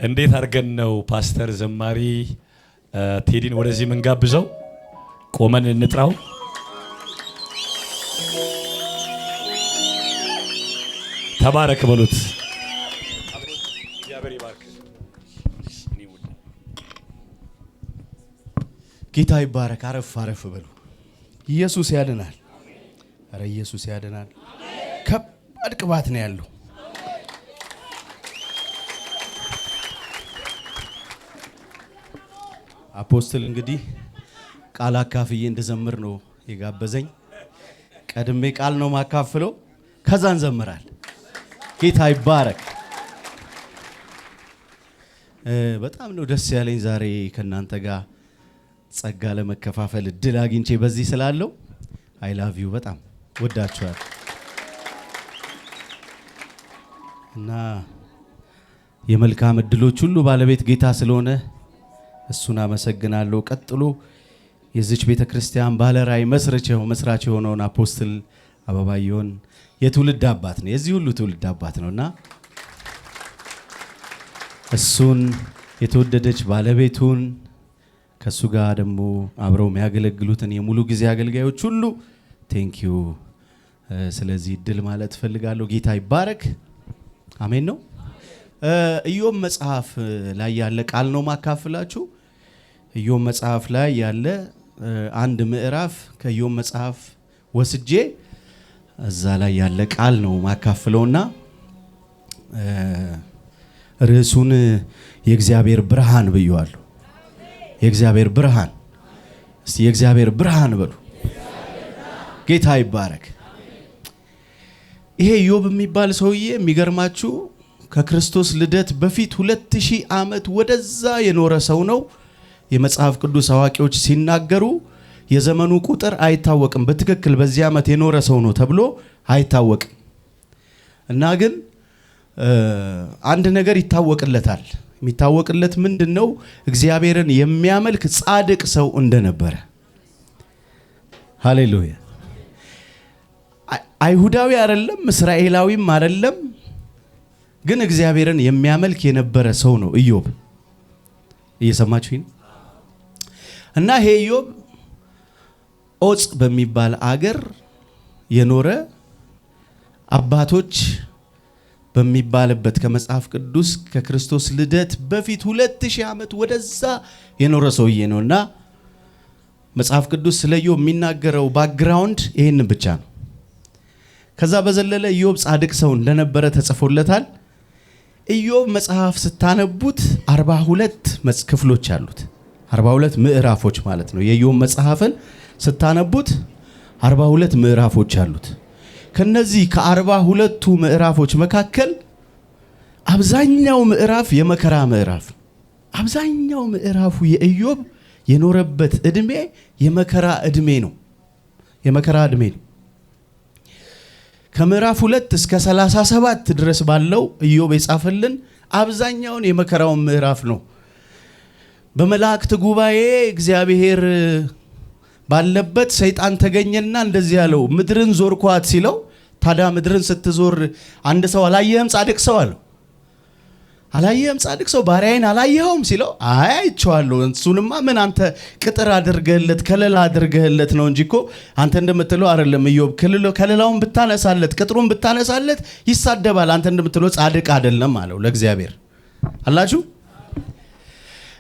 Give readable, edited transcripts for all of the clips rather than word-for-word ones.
እንዴት አድርገን ነው ፓስተር ዘማሪ ቴዲን ወደዚህ መንጋብዘው? ቆመን እንጥራው። ተባረክ በሉት። እግዚአብሔር ይባርክ። ጌታ ይባረክ። አረፍ አረፍ በሉ። ኢየሱስ ያድናል። አረ ኢየሱስ ያድናል። ከባድ ቅባት ነው ያለው። አፖስትል እንግዲህ ቃል አካፍዬ እንደዘምር ነው የጋበዘኝ። ቀድሜ ቃል ነው ማካፍለው፣ ከዛ እንዘምራል። ጌታ ይባረክ። በጣም ነው ደስ ያለኝ ዛሬ ከናንተ ጋር ጸጋ ለመከፋፈል እድል አግኝቼ በዚህ ስላለው አይ ላቭ ዩ በጣም ወዳችኋል እና የመልካም እድሎች ሁሉ ባለቤት ጌታ ስለሆነ እሱን አመሰግናለሁ። ቀጥሎ የዚች ቤተክርስቲያን ባለራዕይ መስራች የሆነውን አፖስትል አበባየሁን የትውልድ አባት ነው፣ የዚህ ሁሉ ትውልድ አባት ነውና እሱን የተወደደች ባለቤቱን ከሱ ጋር ደግሞ አብረው የሚያገለግሉትን የሙሉ ጊዜ አገልጋዮች ሁሉ ቴንኪዩ ስለዚህ እድል ማለት ፈልጋለሁ። ጌታ ይባረክ። አሜን ነው። ኢዮብ መጽሐፍ ላይ ያለ ቃል ነው ማካፍላችሁ። ኢዮብ መጽሐፍ ላይ ያለ አንድ ምዕራፍ ከኢዮብ መጽሐፍ ወስጄ እዛ ላይ ያለ ቃል ነው ማካፍለውና ርዕሱን የእግዚአብሔር ብርሃን ብየዋለሁ። የእግዚአብሔር ብርሃን። እስቲ የእግዚአብሔር ብርሃን በሉ። ጌታ ይባረክ። ይሄ ኢዮብ የሚባል ሰውዬ የሚገርማችሁ ከክርስቶስ ልደት በፊት 2000 ዓመት ወደዛ የኖረ ሰው ነው። የመጽሐፍ ቅዱስ አዋቂዎች ሲናገሩ የዘመኑ ቁጥር አይታወቅም፣ በትክክል በዚህ ዓመት የኖረ ሰው ነው ተብሎ አይታወቅም። እና ግን አንድ ነገር ይታወቅለታል። የሚታወቅለት ምንድነው? እግዚአብሔርን የሚያመልክ ጻድቅ ሰው እንደነበረ። ሃሌሉያ። አይሁዳዊ አይደለም፣ እስራኤላዊም አይደለም፣ ግን እግዚአብሔርን የሚያመልክ የነበረ ሰው ነው ኢዮብ። እየሰማችሁኝ? እና ይሄ ኢዮብ ኦጽ በሚባል አገር የኖረ አባቶች በሚባልበት ከመጽሐፍ ቅዱስ ከክርስቶስ ልደት በፊት 2000 ዓመት ወደዛ የኖረ ሰውዬ ነውና መጽሐፍ ቅዱስ ስለ ኢዮብ የሚናገረው ባክግራውንድ ይሄንን ብቻ ነው። ከዛ በዘለለ ኢዮብ ጻድቅ ሰው እንደነበረ ተጽፎለታል። ኢዮብ መጽሐፍ ስታነቡት 42 ክፍሎች አሉት። 42 ምዕራፎች ማለት ነው። የኢዮብ መጽሐፍን ስታነቡት 42 ምዕራፎች አሉት። ከነዚህ ከ42ቱ ምዕራፎች መካከል አብዛኛው ምዕራፍ የመከራ ምዕራፍ። አብዛኛው ምዕራፉ የኢዮብ የኖረበት እድሜ የመከራ እድሜ ነው። የመከራ እድሜ ነው። ከምዕራፍ 2 እስከ 37 ድረስ ባለው ኢዮብ የጻፈልን አብዛኛውን የመከራውን ምዕራፍ ነው። በመላእክት ጉባኤ እግዚአብሔር ባለበት ሰይጣን ተገኘና እንደዚህ ያለው ምድርን ዞርኳት ሲለው፣ ታዲያ ምድርን ስትዞር አንድ ሰው አላየህም ጻድቅ ሰው አለው። አላየህም ጻድቅ ሰው ባሪያዬን አላየኸውም ሲለው፣ አይ አይቼዋለሁ። እሱንማ ምን አንተ ቅጥር አድርገህለት ከለላ አድርገህለት ነው እንጂ እኮ አንተ እንደምትለው አይደለም ኢዮብ። ከለላውን ብታነሳለት ቅጥሩን ብታነሳለት ይሳደባል። አንተ እንደምትለው ጻድቅ አይደለም አለው ለእግዚአብሔር። አላችሁ?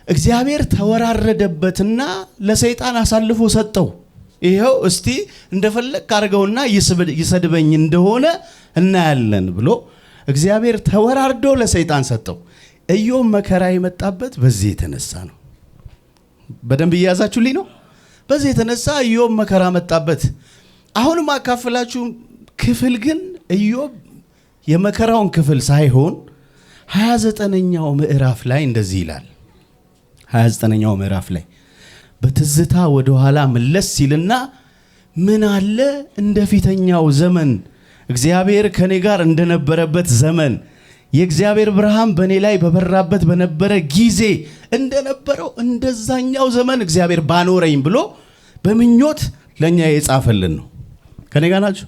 እግዚአብሔር ተወራረደበትና ለሰይጣን አሳልፎ ሰጠው። ይሄው እስቲ እንደፈለክ አድርገውና ይሰድበኝ እንደሆነ እናያለን ብሎ እግዚአብሔር ተወራርዶ ለሰይጣን ሰጠው። ኢዮብ መከራ የመጣበት በዚህ የተነሳ ነው። በደንብ እያዛችሁልኝ ነው። በዚህ የተነሳ ኢዮብ መከራ መጣበት። አሁንም አካፍላችሁ ክፍል ግን ኢዮብ የመከራውን ክፍል ሳይሆን 29ኛው ምዕራፍ ላይ እንደዚህ ይላል። 29ኛው ምዕራፍ ላይ በትዝታ ወደ ኋላ መለስ ሲልና ምን አለ እንደፊተኛው ዘመን እግዚአብሔር ከኔ ጋር እንደነበረበት ዘመን የእግዚአብሔር ብርሃን በኔ ላይ በበራበት በነበረ ጊዜ እንደነበረው እንደዛኛው ዘመን እግዚአብሔር ባኖረኝ ብሎ በምኞት ለኛ የጻፈልን ነው። ከኔ ጋር ናችሁ?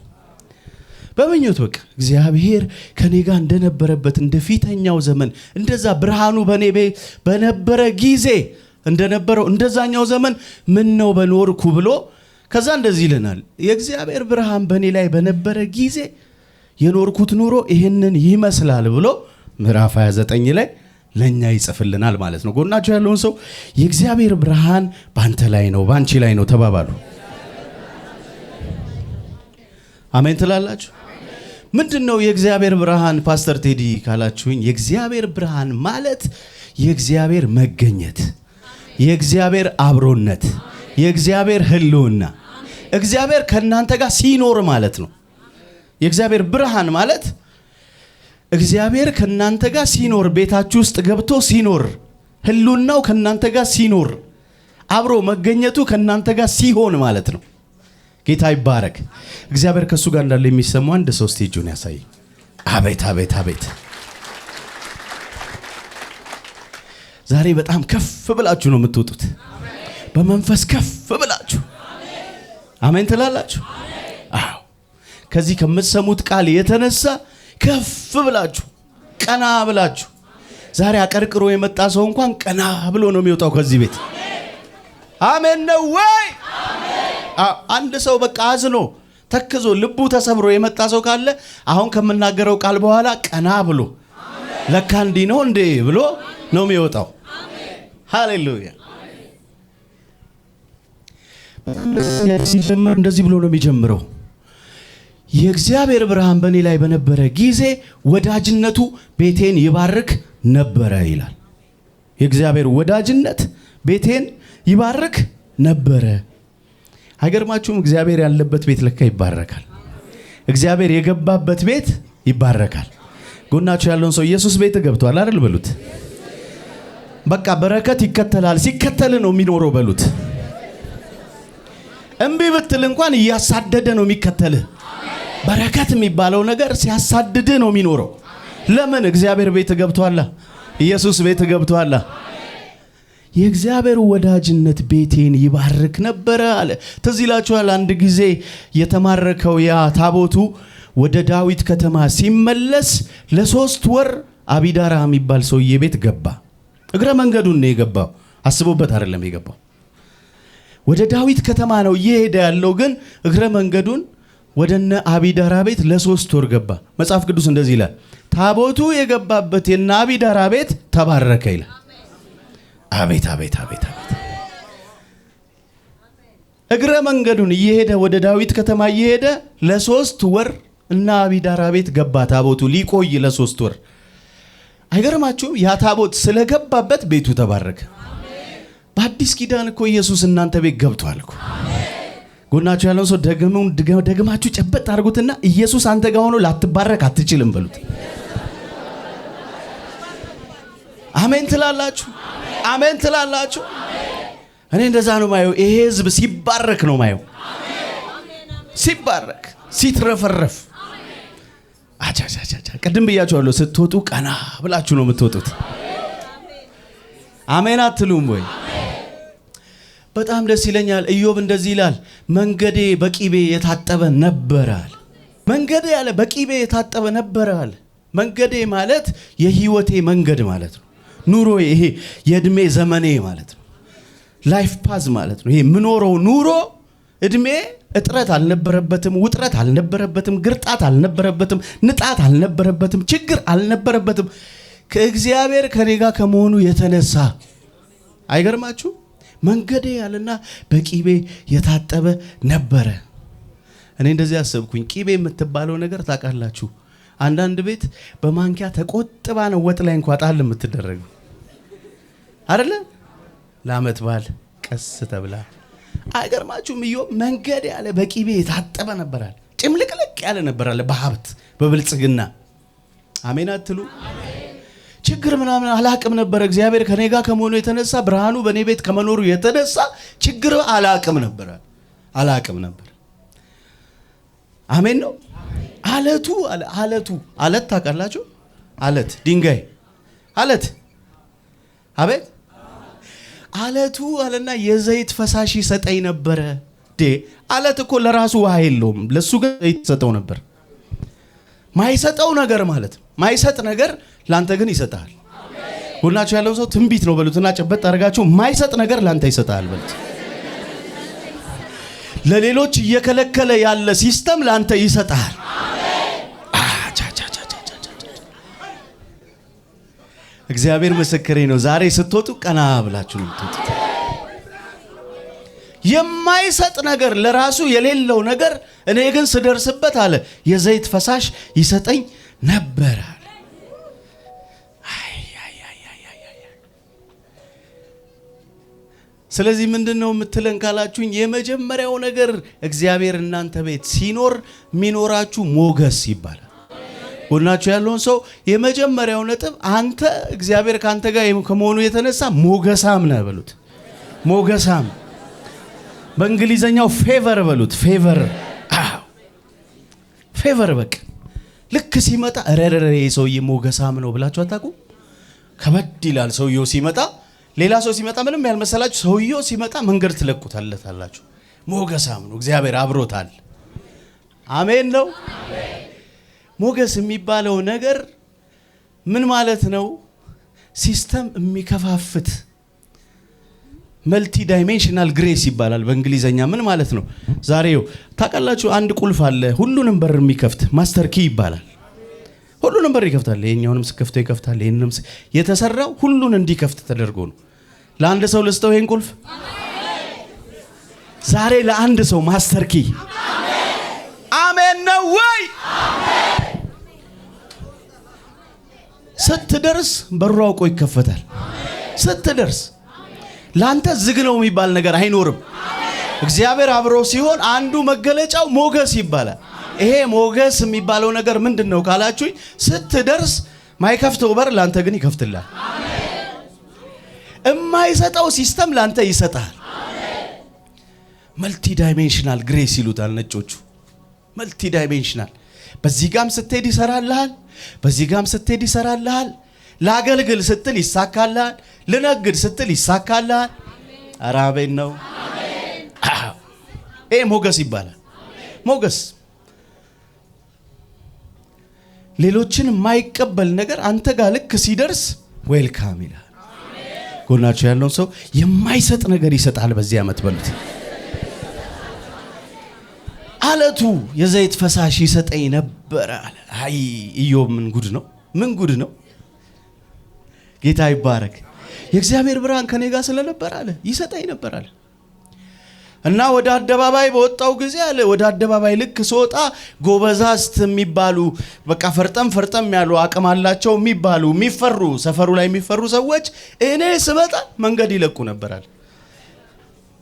በምኞት በቃ እግዚአብሔር ከኔ ጋር እንደነበረበት እንደ ፊተኛው ዘመን እንደዛ ብርሃኑ በኔ በነበረ ጊዜ እንደነበረው እንደዛኛው ዘመን ምን ነው በኖርኩ ብሎ ከዛ እንደዚህ ይለናል። የእግዚአብሔር ብርሃን በኔ ላይ በነበረ ጊዜ የኖርኩት ኑሮ ይሄንን ይመስላል ብሎ ምዕራፍ 29 ላይ ለኛ ይጽፍልናል ማለት ነው። ጎናችሁ ያለውን ሰው የእግዚአብሔር ብርሃን ባንተ ላይ ነው ባንቺ ላይ ነው ተባባሉ። አሜን ትላላችሁ? ምንድነው የእግዚአብሔር ብርሃን ፓስተር ቴዲ ካላችሁኝ፣ የእግዚአብሔር ብርሃን ማለት የእግዚአብሔር መገኘት፣ የእግዚአብሔር አብሮነት፣ የእግዚአብሔር ህልውና፣ እግዚአብሔር ከናንተ ጋር ሲኖር ማለት ነው። የእግዚአብሔር ብርሃን ማለት እግዚአብሔር ከናንተ ጋር ሲኖር፣ ቤታችሁ ውስጥ ገብቶ ሲኖር፣ ህልውናው ከናንተ ጋር ሲኖር፣ አብሮ መገኘቱ ከናንተ ጋር ሲሆን ማለት ነው። ጌታ ይባረክ። እግዚአብሔር ከሱ ጋር እንዳለ የሚሰማው አንድ ሰው እጁን ያሳይ። አቤት አቤት አቤት! ዛሬ በጣም ከፍ ብላችሁ ነው የምትወጡት። በመንፈስ ከፍ ብላችሁ አሜን ትላላችሁ? አዎ። ከዚህ ከምትሰሙት ቃል የተነሳ ከፍ ብላችሁ ቀና ብላችሁ ዛሬ አቀርቅሮ የመጣ ሰው እንኳን ቀና ብሎ ነው የሚወጣው ከዚህ ቤት። አሜን ነው ወይ? አንድ ሰው በቃ አዝኖ ተክዞ ልቡ ተሰብሮ የመጣ ሰው ካለ አሁን ከምናገረው ቃል በኋላ ቀና ብሎ ለካ እንዲህ ነው እንዴ ብሎ ነው የሚወጣው። ሃሌሉያ! ሲጀምር እንደዚህ ብሎ ነው የሚጀምረው። የእግዚአብሔር ብርሃን በእኔ ላይ በነበረ ጊዜ ወዳጅነቱ ቤቴን ይባርክ ነበረ ይላል። የእግዚአብሔር ወዳጅነት ቤቴን ይባርክ ነበረ። አይገርማችሁም? እግዚአብሔር ያለበት ቤት ለካ ይባረካል። እግዚአብሔር የገባበት ቤት ይባረካል። ጎናችሁ ያለውን ሰው ኢየሱስ ቤት ገብቷል አይደል በሉት። በቃ በረከት ይከተላል። ሲከተል ነው የሚኖረው በሉት። እምቢ ብትል እንኳን እያሳደደ ነው የሚከተልህ። በረከት የሚባለው ነገር ሲያሳድድ ነው የሚኖረው። ለምን? እግዚአብሔር ቤት ገብቷል። ኢየሱስ ቤት ገብቷል። የእግዚአብሔር ወዳጅነት ቤቴን ይባርክ ነበረ አለ። ትዝ ይላችኋል አንድ ጊዜ የተማረከው ያ ታቦቱ ወደ ዳዊት ከተማ ሲመለስ ለ3 ወር አቢዳራ የሚባል ሰውዬ ቤት ገባ። እግረ መንገዱን ነው የገባው፣ አስቦበት አይደለም የገባው። ወደ ዳዊት ከተማ ነው እየሄደ ያለው፣ ግን እግረ መንገዱን ወደነ አቢዳራ ቤት ለ3 ወር ገባ። መጽሐፍ ቅዱስ እንደዚህ ይላል፣ ታቦቱ የገባበት የነ አቢዳራ ቤት ተባረከ ይላል። አቤት አቤት አቤት አቤት! እግረ መንገዱን እየሄደ ወደ ዳዊት ከተማ እየሄደ ለ3 ወር እና አቢዳራ ቤት ገባ። ታቦቱ ሊቆይ ለ3 ወር። አይገርማችሁም? ያ ታቦት ስለገባበት ቤቱ ተባረከ። በአዲስ ኪዳን እኮ ኢየሱስ እናንተ ቤት ገብቷል እኮ። ጎናችሁ ያለውን ሰው ደግማችሁ ጨበጥ አድርጉትና ኢየሱስ አንተ ጋር ሆኖ ላትባረክ አትችልም በሉት። አሜን ትላላችሁ? አሜን ትላላችሁ? እኔ እንደዛ ነው ማየው። ይሄ ህዝብ ሲባረክ ነው ማየው። ሲባረክ ሲትረፈረፍ። አቻቻቻ ቅድም ብያችኋለሁ፣ ስትወጡ ቀና ብላችሁ ነው የምትወጡት። አሜን አትሉም ወይ? በጣም ደስ ይለኛል። ኢዮብ እንደዚህ ይላል፣ መንገዴ በቂቤ የታጠበ ነበረ አለ። መንገዴ ያለ በቂቤ የታጠበ ነበረ አለ። መንገዴ ማለት የህይወቴ መንገድ ማለት ነው። ኑሮ ይሄ የእድሜ ዘመኔ ማለት ነው። ላይፍ ፓዝ ማለት ነው። ይሄ ምኖረው ኑሮ እድሜ እጥረት አልነበረበትም፣ ውጥረት አልነበረበትም፣ ግርጣት አልነበረበትም፣ ንጣት አልነበረበትም፣ ችግር አልነበረበትም። ከእግዚአብሔር ከኔ ጋር ከመሆኑ የተነሳ አይገርማችሁ? መንገዴ ያለና በቂቤ የታጠበ ነበረ። እኔ እንደዚህ አሰብኩኝ። ቂቤ የምትባለው ነገር ታውቃላችሁ? አንዳንድ ቤት በማንኪያ ተቆጥባ ነው ወጥ ላይ እንኳን ጣል የምትደረገው አይደለ? ለዓመት በዓል ቀስ ተብላ። አይገርማችሁም? ኢዮብ መንገድ ያለ በቂቤ የታጠበ ነበራል። ጭምልቅልቅ ያለ ነበራል በሀብት በብልጽግና። አሜን አትሉ? ችግር ምናምን አላቅም ነበር። እግዚአብሔር ከኔ ጋር ከመሆኑ የተነሳ ብርሃኑ በኔ ቤት ከመኖሩ የተነሳ ችግር አላቅም ነበር። አሜን ነው። አለት ታውቃላችሁ? አለት ድንጋይ አለት አቤት አለቱ አለና የዘይት ፈሳሽ ይሰጠኝ ነበረ። አለት እኮ ለራሱ ውሃ የለውም፣ ለሱ ግን ዘይት ይሰጠው ነበር። ማይሰጠው ነገር ማለት ነው። ማይሰጥ ነገር ላንተ ግን ይሰጣል። ሁላችሁ ያለው ሰው ትንቢት ነው በሉትና ጨበጥ አድርጋችሁ ማይሰጥ ነገር ላንተ ይሰጣል በሉት። ለሌሎች እየከለከለ ያለ ሲስተም ላንተ ይሰጣል። እግዚአብሔር ምስክሬ ነው። ዛሬ ስትወጡ ቀና ብላችሁ ነው የምትወጡት። የማይሰጥ ነገር ለራሱ የሌለው ነገር እኔ ግን ስደርስበት አለ የዘይት ፈሳሽ ይሰጠኝ ነበር አለ። ስለዚህ ምንድነው የምትለን ካላችሁኝ የመጀመሪያው ነገር እግዚአብሔር እናንተ ቤት ሲኖር ሚኖራችሁ ሞገስ ይባላል። ጎናችሁ ያለውን ሰው የመጀመሪያው ነጥብ አንተ እግዚአብሔር ካንተ ጋር ከመሆኑ የተነሳ ሞገሳም ነህ በሉት። ሞገሳም በእንግሊዘኛው ፌቨር በሉት። ፌቨር በቃ ልክ ሲመጣ ረረረ ሰውዬ ሞገሳም ነው ብላችሁ አታውቁም? ከበድ ይላል ሰውየው ሲመጣ። ሌላ ሰው ሲመጣ ምንም ያልመሰላችሁ ሰውየው ሲመጣ መንገድ ትለቁታላችሁ። ሞገሳም ነው፣ እግዚአብሔር አብሮታል። አሜን ነው። ሞገስ የሚባለው ነገር ምን ማለት ነው? ሲስተም የሚከፋፍት መልቲ ዳይሜንሽናል ግሬስ ይባላል በእንግሊዘኛ። ምን ማለት ነው? ዛሬው ታውቃላችሁ አንድ ቁልፍ አለ ሁሉንም በር የሚከፍት ማስተር ኪ ይባላል። ሁሉንም በር ይከፍታል። የኛውንም ስከፍተው ይከፍታል። ይሄንንም የተሰራው ሁሉን እንዲከፍት ተደርጎ ነው። ለአንድ ሰው ልስጠው ይሄን ቁልፍ ዛሬ ለአንድ ሰው ማስተር ኪ። አሜን ነው ወይ? ስትደርስ በሩ አውቆ ይከፈታል። ስትደርስ ላንተ ዝግ ነው የሚባል ነገር አይኖርም። እግዚአብሔር አብሮ ሲሆን አንዱ መገለጫው ሞገስ ይባላል። ይሄ ሞገስ የሚባለው ነገር ምንድነው ካላችሁኝ ስትደርስ ማይከፍተው በር ላንተ ግን ይከፍትልሃል። የማይሰጠው ሲስተም ላንተ ይሰጣል። መልቲ ዳይሜንሽናል ግሬስ ይሉታል ነጮቹ። መልቲ ዳይሜንሽናል በዚህ ጋም ስትሄድ ይሰራልሃል፣ በዚህ ጋም ስትሄድ ይሰራልሃል። ላገልግል ስትል ይሳካልሃል፣ ልነግድ ስትል ይሳካልሃል። አራቤን ነው። ይሄ ሞገስ ይባላል። ሞገስ ሌሎችን የማይቀበል ነገር አንተ ጋር ልክ ሲደርስ ዌልካም ይላል። ጎናችሁ ያለውን ሰው የማይሰጥ ነገር ይሰጣል በዚህ ዓመት በሉት። አለቱ የዘይት ፈሳሽ ይሰጠኝ ነበር አለ። አይ ኢዮብ ምን ጉድ ነው! ምን ጉድ ነው! ጌታ ይባረክ። የእግዚአብሔር ብርሃን ከኔ ጋር ስለነበር አለ ይሰጠኝ ነበር አለ። እና ወደ አደባባይ በወጣው ጊዜ አለ ወደ አደባባይ ልክ ስወጣ ጎበዛዝት የሚባሉ በቃ ፈርጠም ያሉ አቅም አላቸው የሚባሉ የሚፈሩ ሰፈሩ ላይ የሚፈሩ ሰዎች እኔ ስመጣ መንገድ ይለቁ ነበራል።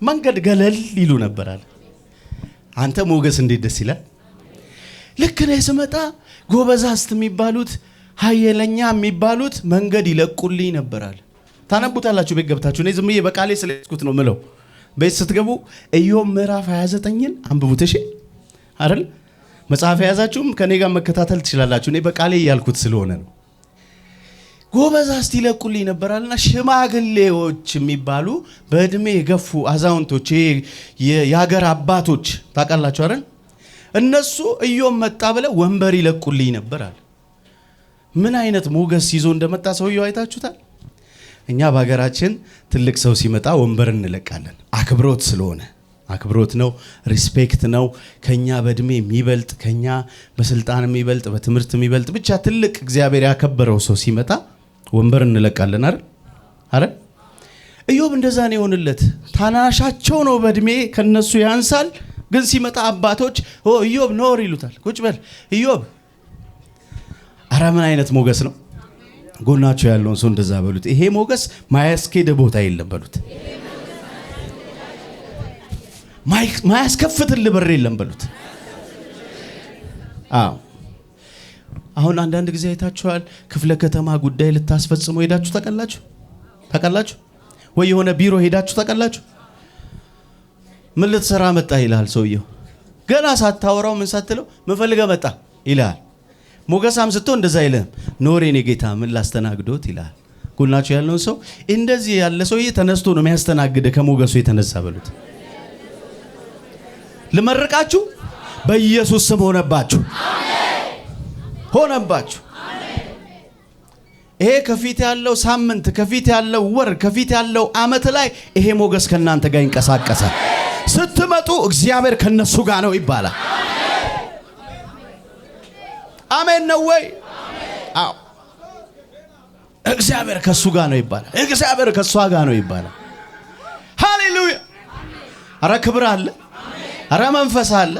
መንገድ ገለል ይሉ ነበራል። አንተ ሞገስ እንዴት ደስ ይላል! ልክ እኔ ስመጣ ጎበዛዝት የሚባሉት ኃይለኛ የሚባሉት መንገድ ይለቁልኝ ነበራል። ታነቡታላችሁ ቤት ገብታችሁ። እኔ ዝም ብዬ በቃሌ ስለስኩት ነው ምለው። ቤት ስትገቡ ኢዮብ ምዕራፍ 29ን አንብቡት። እሺ አይደል? መጽሐፍ የያዛችሁም ከኔ ጋር መከታተል ትችላላችሁ። እኔ በቃሌ ያልኩት ስለሆነ ነው። ጎበዛዝት ይለቁልኝ ነበራልና ሽማግሌዎች የሚባሉ በእድሜ የገፉ አዛውንቶች የሀገር አባቶች ታውቃላችሁ አይደል? እነሱ ኢዮብ መጣ ብለው ወንበር ይለቁልኝ ነበራል። ምን አይነት ሞገስ ይዞ እንደመጣ ሰውየው አይታችሁታል? እኛ በሀገራችን ትልቅ ሰው ሲመጣ ወንበር እንለቃለን። አክብሮት ስለሆነ አክብሮት ነው፣ ሪስፔክት ነው። ከኛ በእድሜ የሚበልጥ ከኛ በስልጣን የሚበልጥ በትምህርት የሚበልጥ ብቻ ትልቅ እግዚአብሔር ያከበረው ሰው ሲመጣ ወንበር እንለቃለን አይደል? አይደል? ኢዮብ እንደዛ ነው የሆነለት። ታናሻቸው ነው በእድሜ ከነሱ ያንሳል፣ ግን ሲመጣ አባቶች ኢዮብ ኖር ይሉታል። ቁጭ በል ኢዮብ። ኧረ ምን አይነት ሞገስ ነው! ጎናቸው ያለውን ሰው እንደዛ በሉት። ይሄ ሞገስ ማያስኬድ ቦታ የለም በሉት። ማያስከፍትል በር የለም በሉት። አሁን አንዳንድ ጊዜ አይታችኋል። ክፍለ ከተማ ጉዳይ ልታስፈጽሙ ሄዳችሁ ታውቃላችሁ? ወይ የሆነ ቢሮ ሄዳችሁ ታውቃላችሁ? ምን ልትሰራ መጣ ይላል ሰውየው። ገና ሳታወራው ምን ሳትለው ምን ፈልገህ መጣ ይላል። ሞገሳም ስትሆን እንደዛ አይልም። ኖር የኔ ጌታ ምን ላስተናግዶት ይላል። ጎናችሁ ያለውን ሰው እንደዚህ ያለ ሰውዬ ተነስቶ ነው የሚያስተናግደ ከሞገሱ የተነሳ በሉት። ልመርቃችሁ በኢየሱስ ስም ሆነባችሁ። ሆነባችሁ። ይሄ ከፊት ያለው ሳምንት፣ ከፊት ያለው ወር፣ ከፊት ያለው ዓመት ላይ ይሄ ሞገስ ከናንተ ጋር ይንቀሳቀሳል። ስትመጡ እግዚአብሔር ከነሱ ጋር ነው ይባላል። አሜን ነው ወይ? አዎ። እግዚአብሔር ከሱ ጋር ነው ይባላል። እግዚአብሔር ከሷ ጋር ነው ይባላል። ሃሌሉያ! አረ ክብር አለ፣ አረ መንፈስ አለ።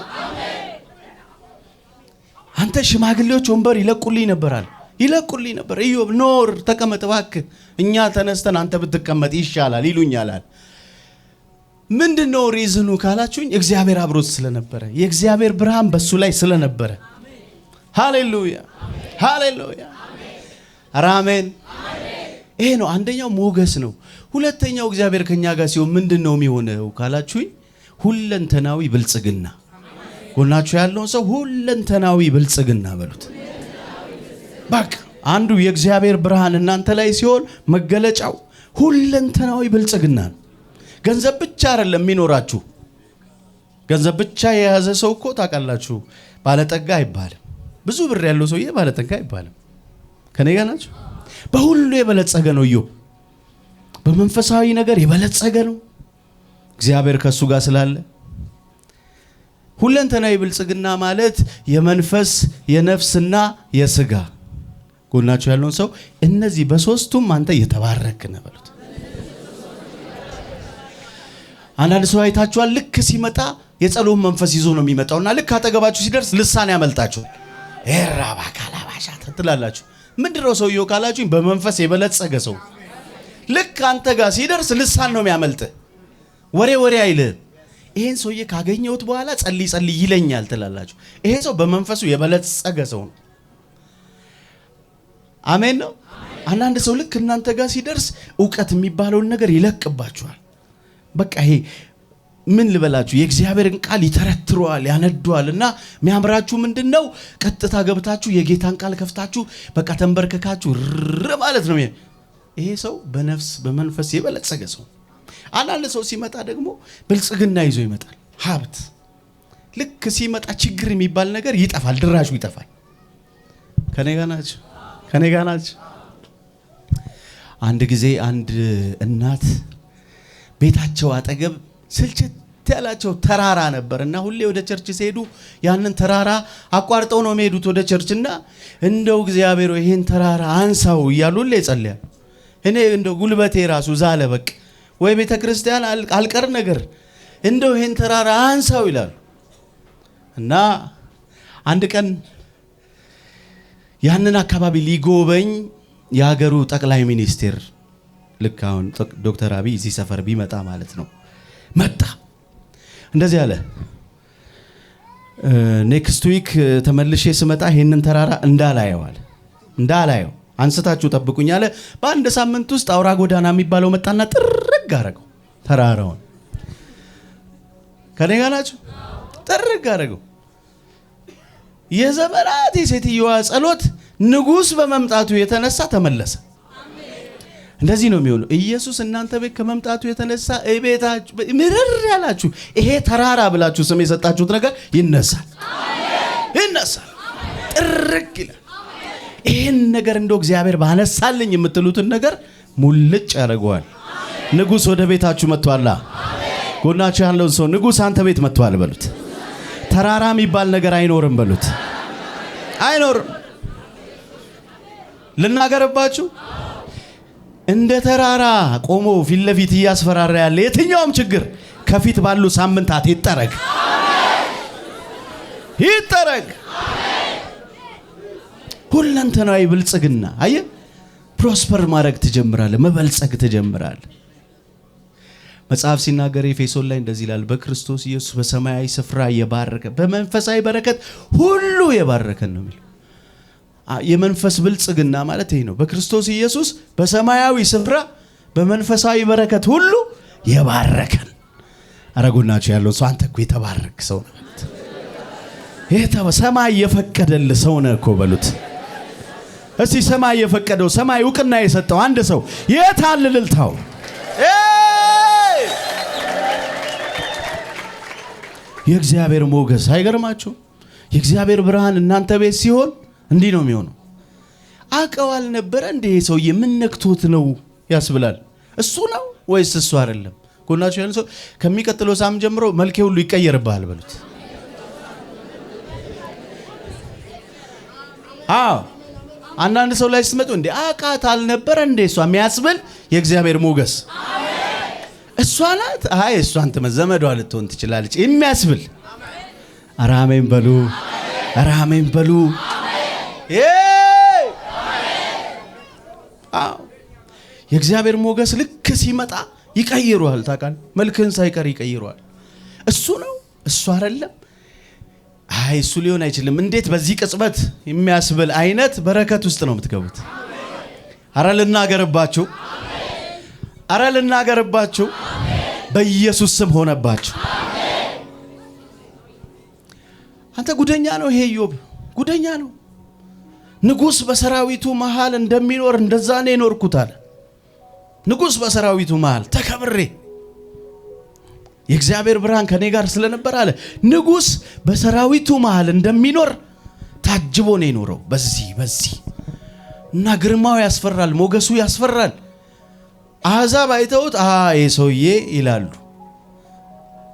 አንተ ሽማግሌዎች ወንበር ይለቁልኝ ነበራል፣ ይለቁልኝ ነበር። ኢዮብ ኖር ተቀመጥ እባክህ፣ እኛ ተነስተን አንተ ብትቀመጥ ይሻላል ይሉኛል። ምንድነው ሪዝኑ ካላችሁኝ፣ እግዚአብሔር አብሮት ስለነበረ፣ የእግዚአብሔር ብርሃን በሱ ላይ ስለነበረ። ሃሌሉያ ሃሌሉያ አሜን። ይሄ ነው አንደኛው ሞገስ ነው። ሁለተኛው እግዚአብሔር ከኛ ጋር ሲሆን ምንድነው የሚሆነው ካላችሁኝ፣ ሁለንተናዊ ብልጽግና። ጎናችሁ ያለውን ሰው ሁለንተናዊ ብልጽግና በሉት። በቃ አንዱ የእግዚአብሔር ብርሃን እናንተ ላይ ሲሆን መገለጫው ሁለንተናዊ ብልጽግና ነው። ገንዘብ ብቻ አይደለም የሚኖራችሁ። ገንዘብ ብቻ የያዘ ሰው እኮ ታውቃላችሁ ባለጠጋ አይባልም። ብዙ ብር ያለው ሰውዬ ባለጠጋ አይባልም። ከኔ ጋር ናችሁ? በሁሉ የበለጸገ ነው። ኢዮብ በመንፈሳዊ ነገር የበለጸገ ነው፣ እግዚአብሔር ከሱ ጋር ስላለ። ሁለንተናዊ ብልጽግና ማለት የመንፈስ የነፍስና የሥጋ። ጎናችሁ ያለውን ሰው እነዚህ በሶስቱም አንተ የተባረክ ነህ በሉት። አንዳንድ ሰው አይታችኋል፣ ልክ ሲመጣ የጸሎት መንፈስ ይዞ ነው የሚመጣውና ልክ አጠገባችሁ ሲደርስ ልሳን ያመልጣችሁ። ኤራባ ካላባሻ ትላላችሁ። ምንድነው ሰውየው ካላችሁኝ፣ በመንፈስ የበለጸገ ሰው ልክ አንተ ጋር ሲደርስ ልሳን ነው የሚያመልጥ፣ ወሬ አይልም። ይሄን ሰውዬ ካገኘሁት በኋላ ጸልይ ይለኛል ትላላችሁ። ይሄ ሰው በመንፈሱ የበለጸገ ሰው ነው። አሜን ነው። አንዳንድ ሰው ልክ እናንተ ጋር ሲደርስ ዕውቀት የሚባለውን ነገር ይለቅባችኋል። በቃ ይሄ ምን ልበላችሁ፣ የእግዚአብሔርን ቃል ይተረትረዋል፣ ያነደዋል። እና የሚያምራችሁ ምንድነው? ቀጥታ ገብታችሁ የጌታን ቃል ከፍታችሁ በቃ ተንበርከካችሁ ማለት ነው። ይሄ ሰው በነፍስ በመንፈስ የበለጸገ ሰው። አንዳንድ ሰው ሲመጣ ደግሞ ብልጽግና ይዞ ይመጣል፣ ሀብት። ልክ ሲመጣ ችግር የሚባል ነገር ይጠፋል፣ ድራሹ ይጠፋል። ከኔ ጋር ናችሁ? አንድ ጊዜ አንድ እናት ቤታቸው አጠገብ ስልችት ያላቸው ተራራ ነበርና ሁሌ ወደ ቸርች ሲሄዱ ያንን ተራራ አቋርጠው ነው የሚሄዱት ወደ ቸርችና እንደው እግዚአብሔር ይሄን ተራራ አንሳው እያሉ ሁሌ ይጸልያሉ። እኔ እንደው ጉልበቴ ራሱ ዛለ፣ በቃ ወይ ቤተ ክርስቲያን አልቀር ነገር እንደው ይሄን ተራራ አንሳው ይላሉ። እና አንድ ቀን ያንን አካባቢ ሊጎበኝ የሀገሩ ጠቅላይ ሚኒስቴር ልክ አሁን ዶክተር አብይ እዚህ ሰፈር ቢመጣ ማለት ነው መጣ። እንደዚህ አለ፣ ኔክስት ዊክ ተመልሼ ስመጣ ይሄንን ተራራ እንዳላየው አንስታችሁ ጠብቁኝ አለ። በአንድ ሳምንት ውስጥ አውራ ጎዳና የሚባለው መጣና ጥርግ አረገው ተራራውን። ከኔ ጋር ናችሁ? ጥርግ አረገው። የዘመናት የሴትዮዋ ጸሎት ንጉስ በመምጣቱ የተነሳ ተመለሰ። እንደዚህ ነው የሚሆነው። ኢየሱስ እናንተ ቤት ከመምጣቱ የተነሳ እቤታችሁ ምርር ያላችሁ ይሄ ተራራ ብላችሁ ስም የሰጣችሁት ነገር ይነሳል። ጥርቅ ይላል። ይሄን ነገር እንደው እግዚአብሔር ባነሳልኝ የምትሉትን ነገር ሙልጭ ያደርገዋል። ንጉስ ወደ ቤታችሁ መጥቷል። ጎናችሁ ያለውን ሰው ንጉስ አንተ ቤት መጥቷል በሉት። ተራራ የሚባል ነገር አይኖርም በሉት። አይኖርም። ልናገርባችሁ፣ እንደ ተራራ ቆሞ ፊት ለፊት እያስፈራራ ያለ የትኛውም ችግር ከፊት ባሉ ሳምንታት ይጠረግ። ሁለንተናዊ ብልጽግና አየ ፕሮስፐር ማድረግ ትጀምራለህ፣ መበልጸግ ትጀምራለህ። መጽሐፍ ሲናገር ኤፌሶን ላይ እንደዚህ ይላል፣ በክርስቶስ ኢየሱስ በሰማያዊ ስፍራ የባረከ በመንፈሳዊ በረከት ሁሉ የባረከን ነው የሚለው። የመንፈስ ብልጽግና ማለት ይሄ ነው። በክርስቶስ ኢየሱስ በሰማያዊ ስፍራ በመንፈሳዊ በረከት ሁሉ የባረከን። አረጉናችሁ ያለው ሰው አንተ እኮ የተባረክ ሰው ነህ ማለት ይሄ ሰማይ የፈቀደልህ ሰው ነህ እኮ በሉት። እስቲ ሰማይ የፈቀደው ሰማይ ዕውቅና የሰጠው አንድ ሰው የት አለ ልልታው? የእግዚአብሔር ሞገስ አይገርማችሁ? የእግዚአብሔር ብርሃን እናንተ ቤት ሲሆን እንዲህ ነው የሚሆነው። አቀዋል ነበር እንዴ ሰውዬ ምን ነክቶት ነው ያስብላል። እሱ ነው ወይስ እሱ አይደለም? ጎናችሁ ያለ ሰው ከሚቀጥለው ሳምንት ጀምሮ መልኬ ሁሉ ይቀየርብሃል በሉት። አንዳንድ ሰው ላይ ስትመጡ እንዴ አቃት አልነበረ እንዴ እሷ የሚያስብል የእግዚአብሔር ሞገስ እሷ ናት። አይ እሷ አንተ መዘመዷ ልትሆን ትችላለች የሚያስብል አራሜን በሉ፣ አራሜን በሉ። የእግዚአብሔር ሞገስ ልክ ሲመጣ ይቀይሯል። ታውቃለህ፣ መልክህን ሳይቀር ይቀይሯል። እሱ ነው እሱ አይደለም። አይ እሱ ሊሆን አይችልም። እንዴት በዚህ ቅጽበት የሚያስብል አይነት በረከት ውስጥ ነው የምትገቡት። አረ ልናገርባችሁ፣ አረ ልናገርባችሁ፣ በኢየሱስ ስም ሆነባችሁ። አንተ ጉደኛ ነው ይሄ ኢዮብ፣ ጉደኛ ነው። ንጉሥ በሰራዊቱ መሃል እንደሚኖር እንደዛ ነው የኖርኩት አለ። ንጉሥ በሰራዊቱ መሃል ተከብሬ የእግዚአብሔር ብርሃን ከኔ ጋር ስለነበር አለ ንጉሥ በሰራዊቱ መሃል እንደሚኖር ታጅቦ ነው የኖረው። በዚህ እና ግርማው ያስፈራል፣ ሞገሱ ያስፈራል። አሕዛብ አይተውት ይሄ ሰውዬ ይላሉ።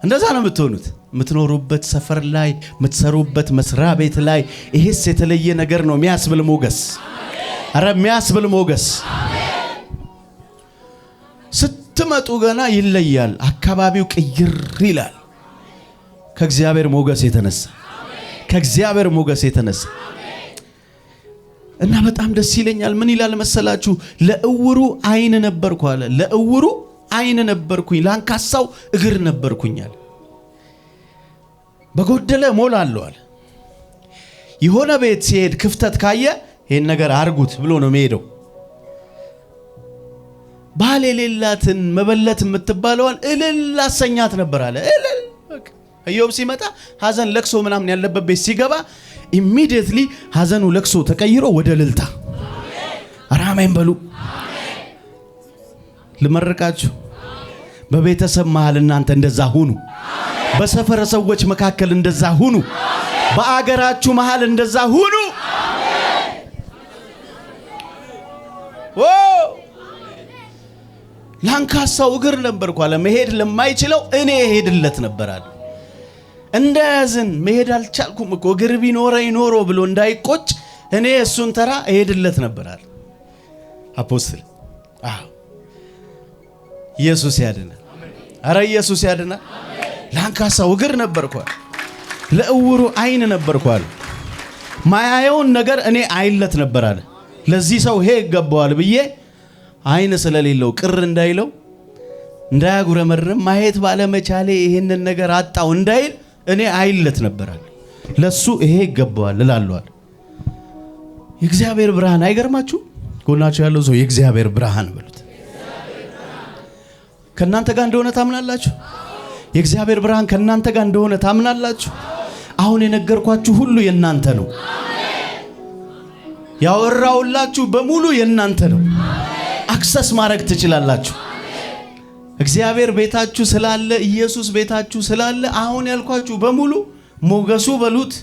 እንደዛ ነው የምትሆኑት። የምትኖሩበት ሰፈር ላይ፣ የምትሰሩበት መስሪያ ቤት ላይ ይሄስ የተለየ ነገር ነው የሚያስብል ሞገስ። አረ የሚያስብል ሞገስ ስትመጡ ገና ይለያል። አካባቢው ቅይር ይላል። ከእግዚአብሔር ሞገስ የተነሳ ከእግዚአብሔር ሞገስ የተነሳ እና በጣም ደስ ይለኛል። ምን ይላል መሰላችሁ? ለእውሩ አይን ነበርኩ አለ። ለእውሩ አይን ነበርኩኝ፣ ላንካሳው እግር ነበርኩኛል። በጎደለ ሞላለሁ አለ። የሆነ ቤት ሲሄድ ክፍተት ካየ ይሄን ነገር አርጉት ብሎ ነው የሚሄደው። ባል የሌላትን መበለት የምትባለዋን እልል አሰኛት ነበር አለ። እልል ኢዮብ ሲመጣ ሐዘን ለቅሶ ምናምን ያለበት ቤት ሲገባ ኢሚዲየትሊ ሐዘኑ ለቅሶ ተቀይሮ ወደ እልልታ። አሜን በሉ። ልመርቃችሁ፣ በቤተሰብ መሃል እናንተ እንደዛ ሁኑ። በሰፈረ ሰዎች መካከል እንደዛ ሁኑ። በአገራችሁ መሃል እንደዛ ሁኑ። ላንካሳው እግር ነበርኩ አለ። መሄድ ለማይችለው እኔ ሄድለት ነበር አለ። እንደያዝን መሄድ አልቻልኩም እኮ እግር ቢኖረኝ ኖሮ ብሎ እንዳይቆጭ እኔ እሱን ተራ ሄድለት ነበር አለ አፖስትል። ኢየሱስ ያድናል። አረ ኢየሱስ ያድናል። ላንካሳው እግር ነበርኩ አለ። ለእውሩ አይን ነበርኩ አለ። ማያየውን ነገር እኔ አይለት ነበር አለ። ለዚህ ሰው ይሄ ይገባዋል ብዬ አይን ስለሌለው ቅር እንዳይለው እንዳያጉረመርም ማየት ባለመቻሌ ይሄንን ነገር አጣው እንዳይል እኔ አይለት ነበራል። ለሱ ይሄ ይገባዋል እላለዋል። የእግዚአብሔር ብርሃን አይገርማችሁ? ጎናችሁ ያለው ሰው የእግዚአብሔር ብርሃን በሉት። ከናንተ ጋር እንደሆነ ታምናላችሁ? የእግዚአብሔር ብርሃን ከናንተ ጋር እንደሆነ ታምናላችሁ? አሁን የነገርኳችሁ ሁሉ የናንተ ነው። ያወራውላችሁ በሙሉ የናንተ ነው። አክሰስ ማድረግ ትችላላችሁ። እግዚአብሔር ቤታችሁ ስላለ፣ ኢየሱስ ቤታችሁ ስላለ አሁን ያልኳችሁ በሙሉ ሞገሱ በሉት፣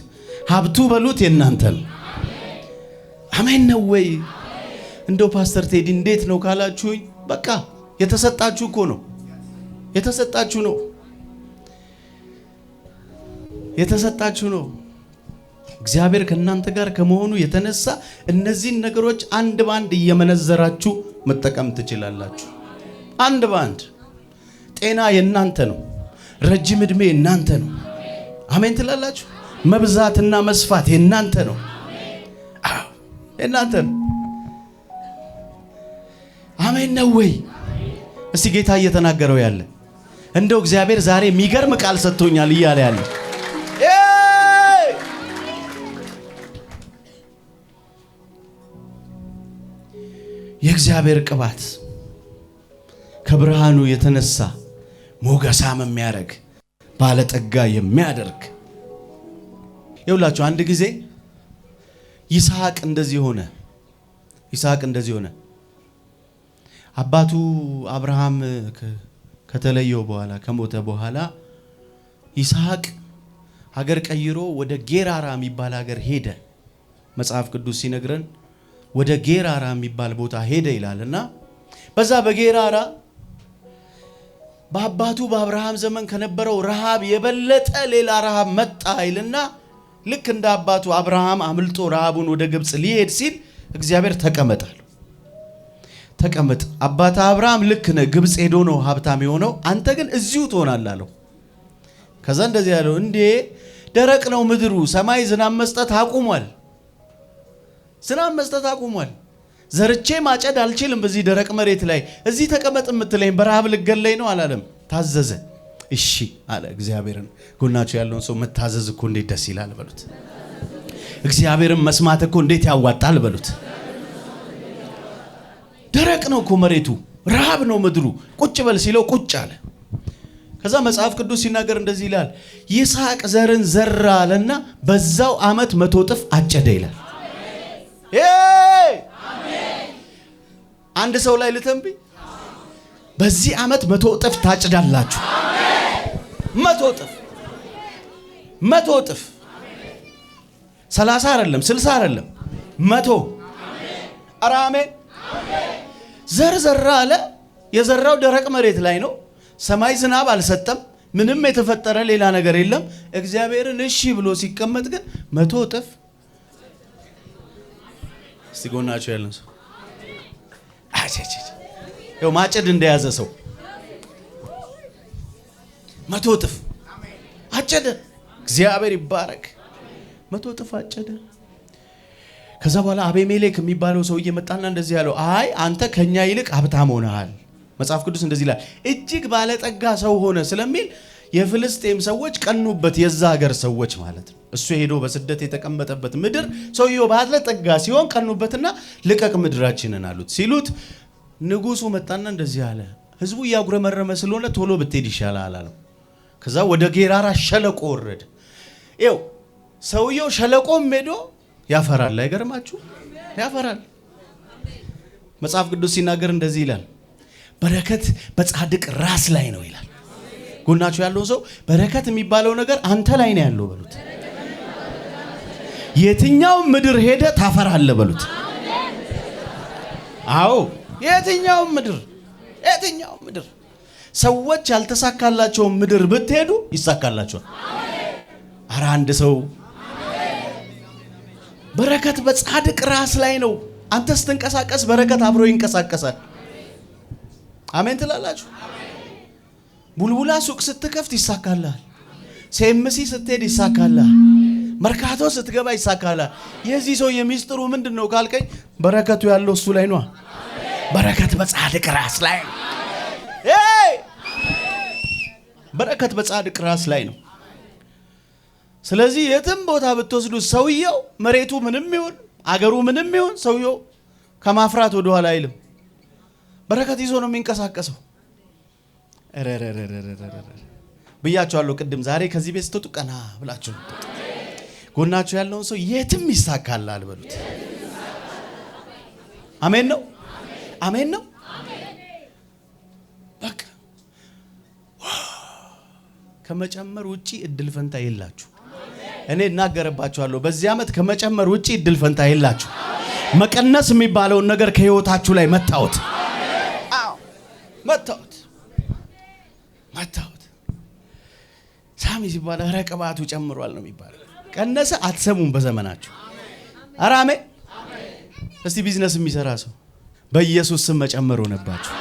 ሀብቱ በሉት የናንተ ነው። አሜን ነው ወይ? እንደው ፓስተር ቴዲ እንዴት ነው ካላችሁኝ፣ በቃ የተሰጣችሁ እኮ ነው። የተሰጣችሁ ነው። የተሰጣችሁ ነው። እግዚአብሔር ከናንተ ጋር ከመሆኑ የተነሳ እነዚህን ነገሮች አንድ ባንድ እየመነዘራችሁ መጠቀም ትችላላችሁ። አንድ ባንድ። ጤና የናንተ ነው። ረጅም ዕድሜ የናንተ ነው። አሜን ትላላችሁ? መብዛትና መስፋት የናንተ ነው። የናንተ ነው። አሜን ነው ወይ? እስቲ ጌታ እየተናገረው ያለ እንደው እግዚአብሔር ዛሬ የሚገርም ቃል ሰጥቶኛል እያለ ያለ የእግዚአብሔር ቅባት ከብርሃኑ የተነሳ ሞገሳም የሚያደርግ ባለጠጋ የሚያደርግ። ይውላችሁ አንድ ጊዜ ይስሐቅ እንደዚህ ሆነ። አባቱ አብርሃም ከተለየው በኋላ ከሞተ በኋላ ይስሐቅ ሀገር ቀይሮ ወደ ጌራራ የሚባል ሀገር ሄደ። መጽሐፍ ቅዱስ ሲነግረን ወደ ጌራራ የሚባል ቦታ ሄደ ይላልና በዛ በጌራራ በአባቱ በአብርሃም ዘመን ከነበረው ረሃብ የበለጠ ሌላ ረሃብ መጣ ይልና ልክ እንደ አባቱ አብርሃም አምልጦ ረሃቡን ወደ ግብጽ ሊሄድ ሲል እግዚአብሔር ተቀመጣል። ተቀመጥ አባታ አብርሃም ልክ ነህ፣ ግብጽ ሄዶ ነው ሀብታም የሆነው፣ አንተ ግን እዚሁ ትሆናለህ አለው። ከዛ እንደዚህ ያለው እንዴ ደረቅ ነው ምድሩ፣ ሰማይ ዝናብ መስጠት አቁሟል፣ ዝናብ መስጠት አቁሟል፣ ዘርቼ ማጨድ አልችልም በዚህ ደረቅ መሬት ላይ፣ እዚህ ተቀመጥ የምትለኝ በረሃብ ልገለኝ ነው አላለም። ታዘዘ። እሺ አለ እግዚአብሔርን። ጎናችሁ ያለውን ሰው መታዘዝ እኮ እንዴት ደስ ይላል በሉት። እግዚአብሔርን መስማት እኮ እንዴት ያዋጣል በሉት። ደረቅ ነው እኮ መሬቱ፣ ረሃብ ነው ምድሩ፣ ቁጭ በል ሲለው ቁጭ አለ። ከዛ መጽሐፍ ቅዱስ ሲናገር እንደዚህ ይላል፣ ይስሐቅ ዘርን ዘራ አለና በዛው ዓመት 100 እጥፍ አጨደ ይላል። አንድ ሰው ላይ ልተንብይ፣ በዚህ ዓመት 100 እጥፍ ታጭዳላችሁ። 100 እጥፍ 100 እጥፍ 30 አይደለም 60 አይደለም 100 አሜን። ዘር ዘራ አለ። የዘራው ደረቅ መሬት ላይ ነው። ሰማይ ዝናብ አልሰጠም። ምንም የተፈጠረ ሌላ ነገር የለም። እግዚአብሔርን እሺ ብሎ ሲቀመጥ ግን 100 እጥፍ። እስቲ ጎናችሁ ያለን ሰው ያው ማጨድ እንደያዘ ሰው 100 እጥፍ አጨደ። እግዚአብሔር ይባረክ። 100 እጥፍ አጨደ። ከዛ በኋላ አቤሜሌክ የሚባለው ሰውዬ መጣና እንደዚህ ያለው፣ አይ አንተ ከኛ ይልቅ ሀብታም ሆነሃል። መጽሐፍ ቅዱስ እንደዚህ ይላል፣ እጅግ ባለጠጋ ሰው ሆነ ስለሚል የፍልስጤም ሰዎች ቀኑበት። የዛ ሀገር ሰዎች ማለት ነው። እሱ ሄዶ በስደት የተቀመጠበት ምድር ሰውየው ባለጠጋ ሲሆን ቀኑበትና ልቀቅ ምድራችንን አሉት። ሲሉት ንጉሱ መጣና እንደዚህ አለ፣ ህዝቡ እያጉረመረመ ስለሆነ ቶሎ ብትሄድ ይሻላል አለው። ከዛ ወደ ጌራራ ሸለቆ ወረደ። ይኸው ሰውየው ሸለቆም ሄዶ ያፈራል። አይገርማችሁ? ያፈራል። መጽሐፍ ቅዱስ ሲናገር እንደዚህ ይላል፣ በረከት በጻድቅ ራስ ላይ ነው ይላል። ጎናችሁ ያለው ሰው በረከት የሚባለው ነገር አንተ ላይ ነው ያለው በሉት። የትኛው ምድር ሄደ ታፈራለህ በሉት። አዎ የትኛው ምድር ሰዎች ያልተሳካላቸው ምድር ብትሄዱ ይሳካላችኋል። ኧረ አንድ ሰው በረከት በጻድቅ ራስ ላይ ነው። አንተ ስትንቀሳቀስ በረከት አብሮ ይንቀሳቀሳል። አሜን ትላላችሁ? ቡልቡላ ሱቅ ስትከፍት ይሳካላል። ሴምሲ ስትሄድ ይሳካላል። መርካቶ ስትገባ ይሳካላል። የዚህ ሰው የሚስጥሩ ምንድነው ካልከኝ በረከቱ ያለው እሱ ላይ ነው። በረከት በጻድቅ ራስ ላይ ነው። በረከት በጻድቅ ራስ ላይ ነው። ስለዚህ የትም ቦታ ብትወስዱ ሰውየው መሬቱ ምንም ይሁን አገሩ ምንም ይሁን ሰውየው ከማፍራት ወደ ኋላ አይልም። በረከት ይዞ ነው የሚንቀሳቀሰው። ብያችኋለሁ ቅድም። ዛሬ ከዚህ ቤት ስትወጡ ቀና ብላችሁ ጎናችሁ ያለውን ሰው የትም ይሳካላል በሉት። አሜን ነው። አሜን ነው። በቃ ከመጨመር ውጪ እድል ፈንታ የላችሁ። እኔ እናገርባችኋለሁ በዚህ ዓመት ከመጨመር ውጪ እድል ፈንታ የላችሁ። መቀነስ የሚባለውን ነገር ከህይወታችሁ ላይ መታወት። አዎ መታወት። ሳሚ ሲባል ረቀባቱ ጨምሯል ነው የሚባለው። ቀነሰ አትሰሙም በዘመናችሁ። አራሜ እስቲ ቢዝነስ የሚሰራ ሰው በኢየሱስ ስም መጨመር ሆነባችሁ።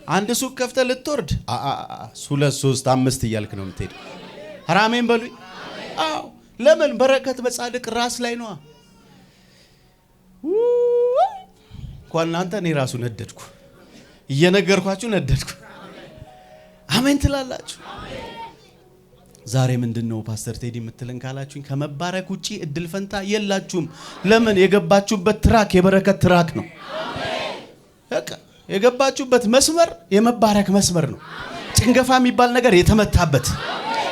አንድ ሱቅ ከፍተ ልትወርድ 2 3 5 እያልክ ነው የምትሄደው። አራሜን በሉኝ። አዎ ለምን? በረከት በጻድቅ ራስ ላይ ነው። እንኳን እናንተ እኔ ራሱ ነደድኩ፣ እየነገርኳችሁ ነደድኩ። አሜን ትላላችሁ? ዛሬ ምንድነው ፓስተር ቴዲ የምትለን ካላችሁኝ፣ ከመባረክ ውጪ እድል ፈንታ የላችሁም። ለምን? የገባችሁበት ትራክ የበረከት ትራክ ነው። በቃ የገባችሁበት መስመር የመባረክ መስመር ነው። ጭንገፋ የሚባል ነገር የተመታበት፣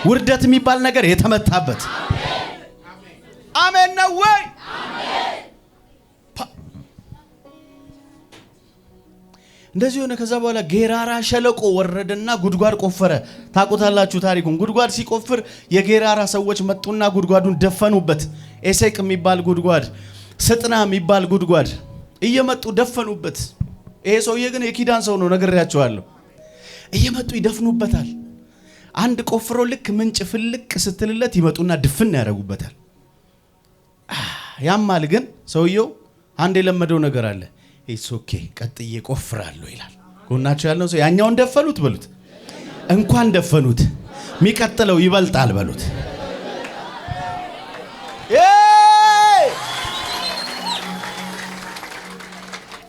ውርደት የሚባል ነገር የተመታበት። አሜን ነው ወይ? እንደዚህ ሆነ። ከዛ በኋላ ጌራራ ሸለቆ ወረደና ጉድጓድ ቆፈረ። ታውቁታላችሁ ታሪኩን። ጉድጓድ ሲቆፍር የጌራራ ሰዎች መጡና ጉድጓዱን ደፈኑበት። ኤሴቅ የሚባል ጉድጓድ፣ ስጥና የሚባል ጉድጓድ እየመጡ ደፈኑበት። ይሄ ሰውዬ ግን የኪዳን ሰው ነው፣ ነግሬያቸዋለሁ። እየመጡ ይደፍኑበታል። አንድ ቆፍሮ ልክ ምንጭ ፍልቅ ስትልለት ይመጡና ድፍን ያደርጉበታል። ያማል። ግን ሰውየው አንድ የለመደው ነገር አለ። ኢትስ ኦኬ ቀጥዬ ቆፍራለሁ ይላል። ጎናቸው ያለው ሰው ያኛውን ደፈኑት በሉት፣ እንኳን ደፈኑት የሚቀጥለው ይበልጣል በሉት።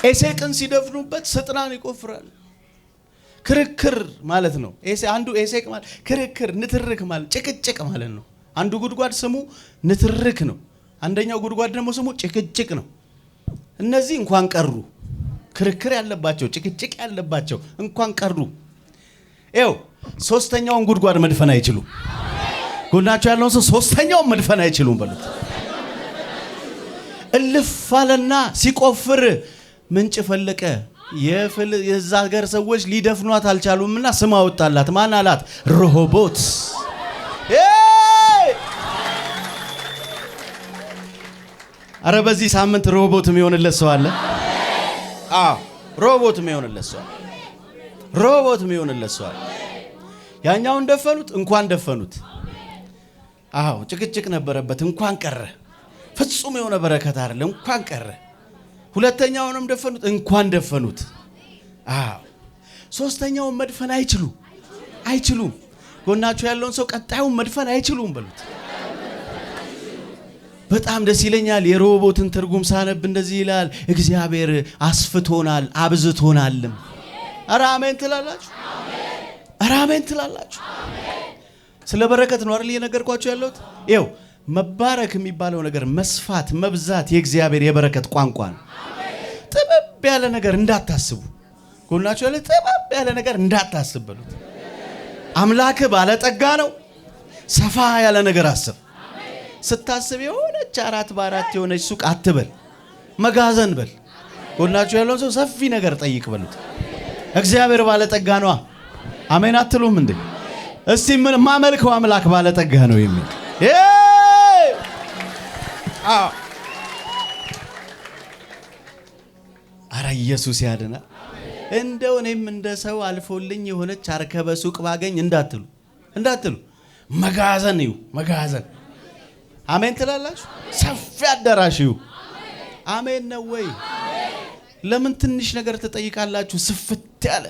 ኤሴቅን ሲደፍኑበት ስጥናን ይቆፍራል። ክርክር ማለት ነው። አንዱ ኤሴቅ ማለት ክርክር፣ ንትርክ ማለት ጭቅጭቅ ማለት ነው። አንዱ ጉድጓድ ስሙ ንትርክ ነው። አንደኛው ጉድጓድ ደግሞ ስሙ ጭቅጭቅ ነው። እነዚህ እንኳን ቀሩ፣ ክርክር ያለባቸው ጭቅጭቅ ያለባቸው እንኳን ቀሩ። ይኸው ሶስተኛውን ጉድጓድ መድፈን አይችሉም። ጎናቸው ያለውን ሰው ሶስተኛውን መድፈን አይችሉም በሉት። እልፍ አለና ሲቆፍር ምንጭ ፈለቀ። የዛ ሀገር ሰዎች ሊደፍኗት አልቻሉምና ስም አወጣላት። ማን አላት? ረሆቦት። አረ በዚህ ሳምንት ረሆቦት የሚሆንለት ሰው አለ? አዎ ረሆቦት የሚሆንለት ሰው አለ። ረሆቦት የሚሆንለት ሰው አለ። ያኛውን ደፈኑት፣ እንኳን ደፈኑት። አዎ ጭቅጭቅ ነበረበት፣ እንኳን ቀረ። ፍጹም የሆነ በረከት አይደለ፣ እንኳን ቀረ። ሁለተኛውንም ደፈኑት፣ እንኳን ደፈኑት። አዎ ሶስተኛውን መድፈን አይችሉም። ጎናችሁ ያለውን ሰው ቀጣዩን መድፈን አይችሉም በሉት። በጣም ደስ ይለኛል። የረሆቦትን ትርጉም ሳነብ እንደዚህ ይላል፣ እግዚአብሔር አስፍቶናል አብዝቶናልም። ኧረ አሜን ትላላችሁ? ኧረ አሜን ትላላችሁ? ስለ በረከት ነው አይደል እየነገርኳችሁ ያለሁት? ይኸው መባረክ የሚባለው ነገር መስፋት፣ መብዛት የእግዚአብሔር የበረከት ቋንቋ ነው። ጥበብ ያለ ነገር እንዳታስቡ። ጎናችሁ ያለ ጥበብ ያለ ነገር እንዳታስብ በሉት። አምላክ ባለጠጋ ነው። ሰፋ ያለ ነገር አስብ። ስታስብ የሆነች 4 በ4 የሆነች ሱቅ አትበል፣ መጋዘን በል። ጎናችሁ ያለውን ሰው ሰፊ ነገር ጠይቅ በሉት። እግዚአብሔር ባለጠጋ ነው። አሜን አትሉም እንዴ? እስቲ ምን ማመልከው አምላክ ባለጠጋ ነው የሚል አረ ኢየሱስ ያድናል። እንደው እኔም እንደ ሰው አልፎልኝ የሆነች አርከበ ሱቅ ባገኝ እንዳትሉ መጋዘን ይው መጋዘን። አሜን ትላላችሁ? ሰፊ አዳራሽ ይው። አሜን ነው ወይ? ለምን ትንሽ ነገር ትጠይቃላችሁ? ስፍት ያለ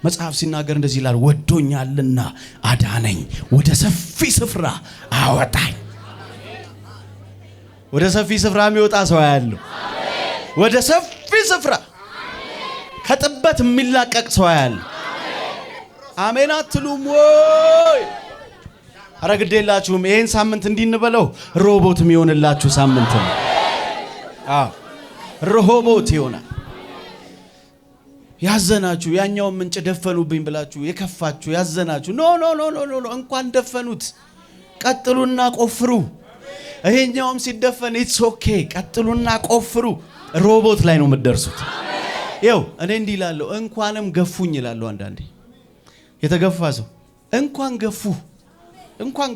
መጽሐፍ ሲናገር እንደዚህ ይላል፣ ወዶኛልና አዳነኝ፣ ወደ ሰፊ ስፍራ አወጣኝ። ወደ ሰፊ ስፍራ የሚወጣ ሰው ያለው፣ ወደ ሰፊ ስፍራ ከጥበት የሚላቀቅ ሰው ያለው። አሜን አትሉም ወይ? አረ ግዴላችሁም። ይሄን ሳምንት እንዲንበለው ረሆቦት የሚሆንላችሁ ሳምንት ነው። አዎ ረሆቦት ይሆናል። ያዘናችሁ ያኛውን ምንጭ ደፈኑብኝ ብላችሁ የከፋችሁ ያዘናችሁ፣ ኖ እንኳን ደፈኑት፣ ቀጥሉና ቆፍሩ። ይሄኛውም ሲደፈን ኢትስ ኦኬ፣ ቀጥሉና ቆፍሩ። ረሆቦት ላይ ነው የምትደርሱት። ይኸው እኔ እንዲህ እላለሁ፣ እንኳንም ገፉኝ እላለሁ። አንዳንዴ የተገፋ ሰው እንኳን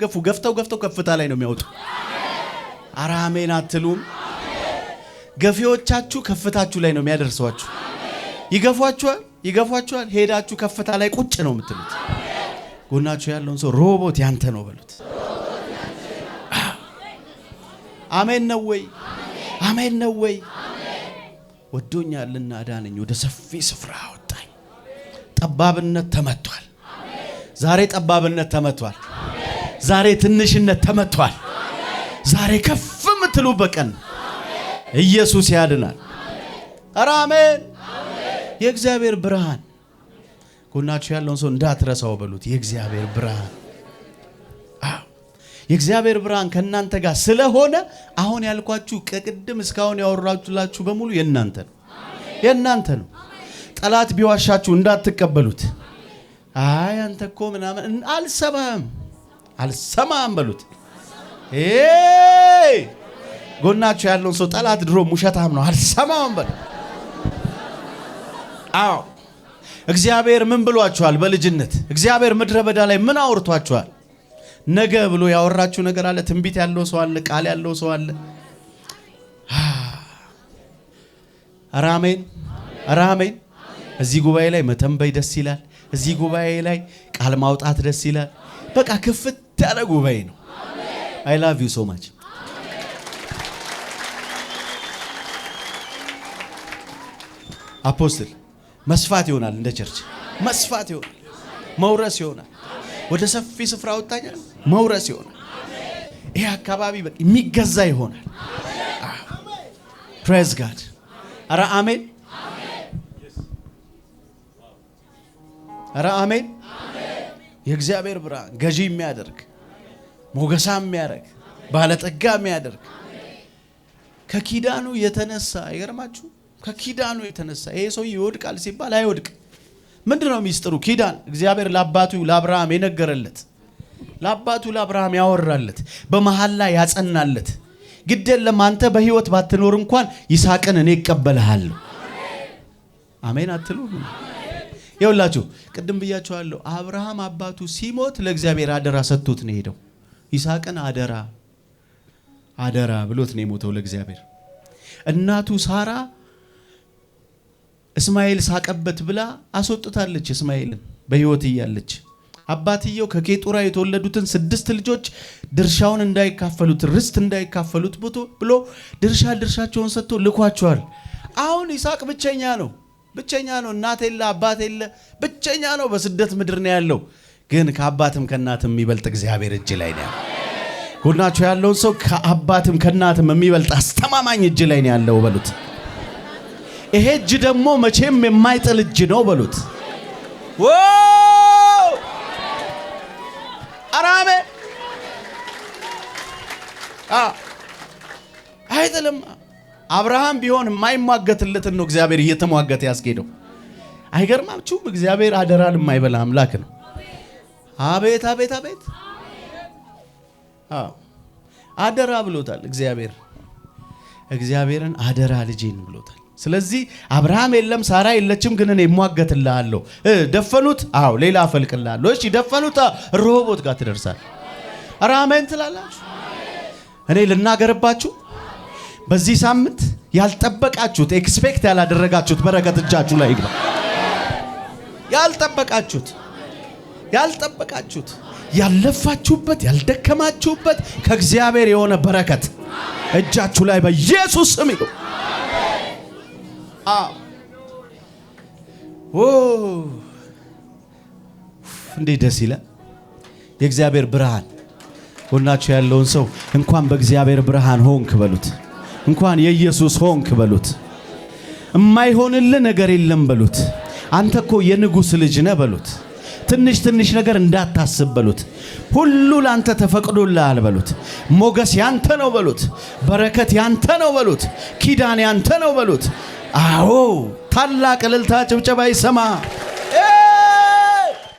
ገፉ፣ ገፍተው ከፍታ ላይ ነው የሚያወጡ። ኧረ አሜን አትሉም? ገፊዎቻችሁ ከፍታችሁ ላይ ነው የሚያደርሷችሁ። ይገፏችኋል፣ ሄዳችሁ ከፍታ ላይ ቁጭ ነው የምትሉት። ጎናችሁ ያለውን ሰው ረሆቦት ያንተ ነው በሉት። አሜን ነው ወይ? አሜን ነው ወይ? ወዶኛልና አዳነኝ፣ ወደ ሰፊ ስፍራ አወጣኝ። ጠባብነት ተመቷል። ዛሬ ጠባብነት ተመቷል። ዛሬ ትንሽነት ተመቷል። ዛሬ ከፍ የምትሉበት ቀን። ኢየሱስ ያድናል። ኧረ አሜን። የእግዚአብሔር ብርሃን ጎናችሁ ያለውን ሰው እንዳትረሳው በሉት። የእግዚአብሔር ብርሃን የእግዚአብሔር ብርሃን ከእናንተ ጋር ስለሆነ አሁን ያልኳችሁ ከቅድም እስካሁን ያወራችሁላችሁ በሙሉ የእናንተ ነው። ጠላት ቢዋሻችሁ እንዳትቀበሉት። አይ አንተ እኮ ምናምን አልሰማም በሉት። ጎናችሁ ያለውን ሰው ጠላት ድሮ ውሸታም ነው አልሰማም በሉት። አዎ እግዚአብሔር ምን ብሏችኋል? በልጅነት እግዚአብሔር ምድረ በዳ ላይ ምን አውርቷችኋል? ነገ ብሎ ያወራችሁ ነገር አለ? ትንቢት ያለው ሰው አለ? ቃል ያለው ሰው አለ? አሜን፣ አሜን። እዚህ ጉባኤ ላይ መተንበይ ደስ ይላል። እዚህ ጉባኤ ላይ ቃል ማውጣት ደስ ይላል። በቃ ክፍት ያለ ጉባኤ ነው። I love you so much። አፖስትል መስፋት ይሆናል፣ እንደ ቸርች መስፋት ይሆናል፣ መውረስ ይሆናል። ወደ ሰፊ ስፍራ ወጣኛል፣ መውረስ ይሆናል። ይሄ አካባቢ በቃ የሚገዛ ይሆናል። ፕሬዝ ጋድ። አረ አሜን፣ አረ አሜን። የእግዚአብሔር ብርሃን ገዢ የሚያደርግ ሞገሳም የሚያደርግ ባለጠጋ የሚያደርግ ከኪዳኑ የተነሳ ይገርማችሁ፣ ከኪዳኑ የተነሳ ይሄ ሰው ይወድቃል ሲባል አይወድቅ። ምንድነው ሚስጥሩ? ኪዳን እግዚአብሔር ለአባቱ ለአብርሃም የነገረለት፣ ለአባቱ ለአብርሃም ያወራለት፣ በመሐላ ያጸናለት። ግዴለም አንተ በህይወት ባትኖር እንኳን ይስሐቅን እኔ እቀበልሃለሁ። አሜን አትሉ? ይኸውላችሁ ቅድም ብያችኋለሁ። አብርሃም አባቱ ሲሞት ለእግዚአብሔር አደራ ሰጥቶት ነው ሄደው። ይስሐቅን አደራ ብሎት ነው የሞተው ለእግዚአብሔር። እናቱ ሳራ እስማኤል ሳቀበት ብላ አስወጥታለች እስማኤልን በህይወት እያለች። አባትየው ከኬጡራ የተወለዱትን 6 ልጆች ድርሻውን እንዳይካፈሉት ርስት እንዳይካፈሉት ብሎ ድርሻቸውን ሰጥቶ ልኳቸዋል። አሁን ይስሐቅ ብቸኛ ነው። እናት የለ አባት የለ፣ ብቸኛ ነው። በስደት ምድር ነው ያለው። ግን ከአባትም ከእናትም የሚበልጥ እግዚአብሔር እጅ ላይ ነው ያለው። ጎናችሁ ያለውን ሰው ከአባትም ከእናትም የሚበልጥ አስተማማኝ እጅ ላይ ነው ያለው በሉት። ይሄ እጅ ደግሞ መቼም የማይጥል እጅ ነው በሉት። ዋው! አራሜ አይጥልም። አብርሃም ቢሆን የማይሟገትለትን ነው እግዚአብሔር እየተሟገተ ያስጌደው። አይገርማችሁም? እግዚአብሔር አደራን የማይበላ አምላክ ነው። አቤት አቤት አቤት! አደራ ብሎታል እግዚአብሔርን አደራ ልጄን ብሎታል። ስለዚህ አብርሃም የለም ሳራ የለችም፣ ግን እኔ እሟገትልሃለሁ። ደፈኑት? አዎ ሌላ አፈልቅልሃለሁ። እሺ ደፈኑት? ሮቦት ጋር ትደርሳል። ኧረ አሜን ትላላችሁ? እኔ ልናገርባችሁ፣ በዚህ ሳምንት ያልጠበቃችሁት ኤክስፔክት ያላደረጋችሁት በረከት እጃችሁ ላይ ይግባ። ያልጠበቃችሁት ያለፋችሁበት ያልደከማችሁበት ከእግዚአብሔር የሆነ በረከት እጃችሁ ላይ በኢየሱስ ስም ይግባ። እንዴት ደስ ይላል! የእግዚአብሔር ብርሃን ሆናችሁ ያለውን ሰው እንኳን በእግዚአብሔር ብርሃን ሆንክ በሉት። እንኳን የኢየሱስ ሆንክ በሉት። የማይሆንልህ ነገር የለም በሉት። አንተ እኮ የንጉሥ ልጅ ነህ በሉት። ትንሽ ነገር እንዳታስብ በሉት። ሁሉ ላንተ ተፈቅዶልሃል በሉት። ሞገስ ያንተ ነው በሉት። በረከት ያንተ ነው በሉት። ኪዳን ያንተ ነው በሉት። አዎ ታላቅ እልልታ ጭብጨባ ይሰማ።